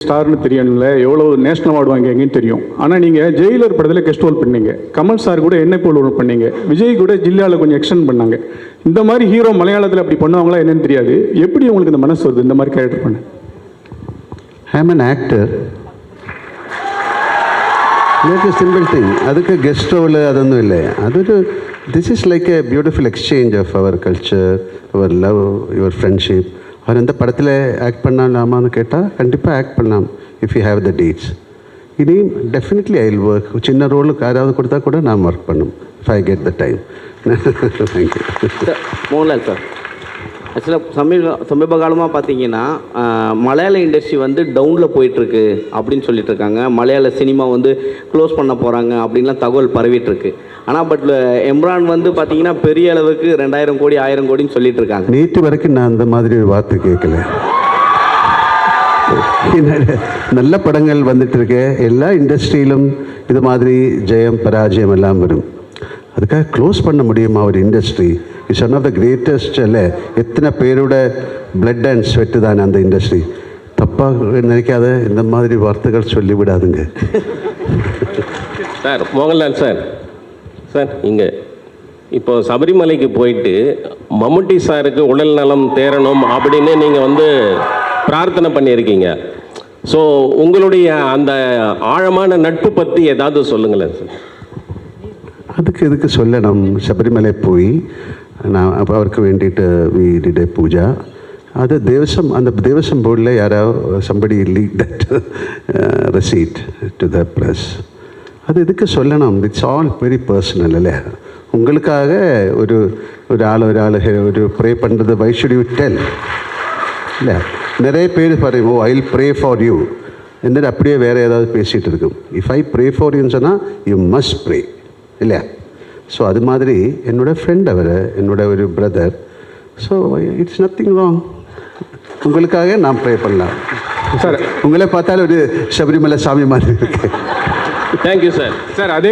ஸ்டார்னு தெரியணும்ல, எவ்வளோ நேஷனல் அவார்டு வாங்கிங்கன்னு தெரியும். ஆனால் நீங்கள் ஜெயிலர் படத்தில் கெஸ்ட் ரோல் பண்ணீங்க, கமல் சார் கூட என்ன போல் ரோல் பண்ணீங்க, விஜய் கூட ஜில்லாவில் கொஞ்சம் எக்ஸ்டெண்ட் பண்ணாங்க. இந்த மாதிரி ஹீரோ மலையாளத்தில் அப்படி பண்ணுவாங்களா என்னன்னு தெரியாது. எப்படி உங்களுக்கு இந்த மனசு வருது இந்த மாதிரி கேரக்டர் பண்ண? ஐ ஆம் an actor. That's a simple thing. அதுக்கு கெஸ்ட் ரோல் அதொന്നും இல்லை. அതൊരു this is like a beautiful exchange of our culture, our love, your friendship. அவர் எந்த படத்தில் ஆக்ட் பண்ணலாமான்னு கேட்டால் கண்டிப்பாக ஆக்ட் பண்ணலாம் if you have the dates. இனி டெஃபினெட்லி ஐ வில் ஒர்க். சின்ன ரோலுக்கு யாராவது கொடுத்தா கூட நான் ஒர்க் பண்ணும் if I get the time. Thank you sir. Mohanlal sir, ஆக்சுவலாக சமீப காலமாக பார்த்தீங்கன்னா மலையாள இண்டஸ்ட்ரி வந்து டவுனில் போயிட்டுருக்கு அப்படின்னு சொல்லிட்டு இருக்காங்க. மலையாள சினிமா வந்து க்ளோஸ் பண்ண போகிறாங்க அப்படின்லாம் தகவல் பரவிட்டுருக்கு. ஆனால் எம்ரான் வந்து பார்த்தீங்கன்னா பெரிய அளவுக்கு 2000 கோடி 1000 கோடின்னு சொல்லிட்டு இருக்காங்க. நேற்று வரைக்கும் நான் அந்த மாதிரி ஒரு வார்த்தை கேட்கல. நல்ல படங்கள் வந்துட்டு இருக்கு. எல்லா இண்டஸ்ட்ரியிலும் இது மாதிரி ஜெயம் பராஜயம் எல்லாம் வரும். அதுக்காக க்ளோஸ் பண்ண முடியுமா ஒரு industry? It's one of the greatest. இல்லை, எத்தனை பேரோட பிளட் அண்ட் ஸ்வெட்டு தான் அந்த இண்டஸ்ட்ரி. தப்பாக நினைக்காத இந்த மாதிரி வார்த்தைகள் சொல்லிவிடாதுங்க. சார், மோகன்லால் சார், சார் இங்கே இப்போ சபரிமலைக்கு போயிட்டு மம்முட்டி சாருக்கு உடல் நலம் தேரணும் அப்படின்னு நீங்கள் வந்து பிரார்த்தனை பண்ணியிருக்கீங்க. ஸோ உங்களுடைய அந்த ஆழமான நட்பு பற்றி ஏதாவது சொல்லுங்களேன் சார். அதுக்கு எதுக்கு சொல்லணும்? சபரிமலை போய் நான் அப்போ அவருக்கு வேண்டிட்டு வீடிட பூஜா. அது தேவசம், அந்த தேவசம் போர்டில் யாராவது somebody leak that receipt to the press. அது எதுக்கு சொல்லணும்? It's all very personal. இல்லை, உங்களுக்காக ஒரு ஒரு ப்ரே பண்ணுறது வை ஷுட் யூ டெல்? இல்லை, நிறைய பேர் பாருங்க, I will pray for you என்று அப்படியே வேறு ஏதாவது பேசிகிட்டு இருக்கும். இஃப் ஐ ப்ரே ஃபார் யூன்னு சொன்னால் யூ மஸ்ட் ப்ரே, இல்லையா? ஸோ அது மாதிரி என்னோடய ஃப்ரெண்ட் அவர், என்னோட ஒரு brother. So it's nothing wrong. உங்களுக்காக நான் ப்ரே பண்ணலாம் சார். உங்களே பார்த்தாலும் ஒரு சபரிமலை சாமி மாதிரி இருக்கு. Thank you sir. சார் அதே